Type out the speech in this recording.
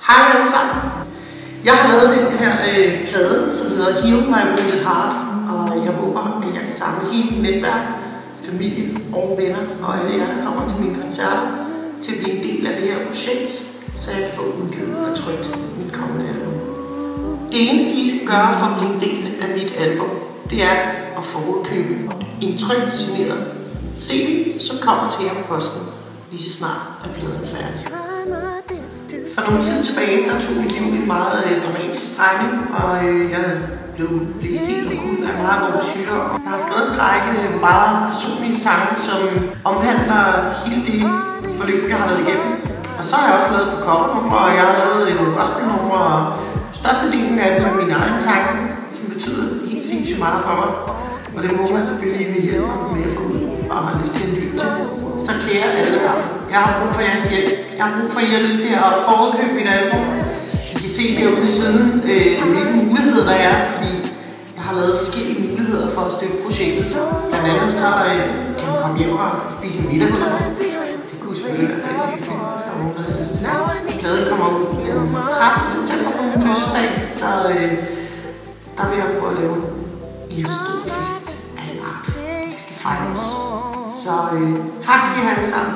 Hej alle sammen. Jeg har lavet den her plade, som hedder Heal My Wounded Heart, og jeg håber, at jeg kan samle hele mit netværk, familie og venner og alle jer, der kommer til mine koncerter, til at blive en del af det her projekt, så jeg kan få udgivet og trykt mit kommende album. Det eneste, I skal gøre for at blive en del af mit album, det er at forudkøbe en trykt signeret CD, som kommer til jer på posten, lige så snart er pladen færdig. For nogle tid tilbage, der tog mit liv en meget dramatisk drejning, og jeg blev blæst helt omkuld af meget alvorlig sygdom. Jeg har skrevet en række meget personlige sange, som omhandler hele det forløb, jeg har været igennem. Og så har jeg også lavet på covernumre, og jeg har lavet nogle gospelnumre, og størstedelen af dem er mine egne sange, som betyder helt sindssygt meget for mig. Og det håber jeg selvfølgelig, at I vil hjælpe mig med at få ud og har lyst til at lytte til. Så kære alle sammen, jeg har brug for jeres hjælp. Jeg har brug for, at I har lyst til at forudkøbe mit album. I kan se herude i siden, hvilke muligheder der er, fordi jeg har lavet forskellige muligheder for at støtte projektet. Blandt andet så kan man komme hjem og spise middag hos mig. Det kunne selvfølgelig være rigtig hyggeligt, hvis der var nogen, der havde lyst til det. Pladen kommer ud den 30. september på min fødselsdag, så der vil jeg prøve at lave en stor fest af en art. Det skal fejres. Så tak skal I have alle sammen.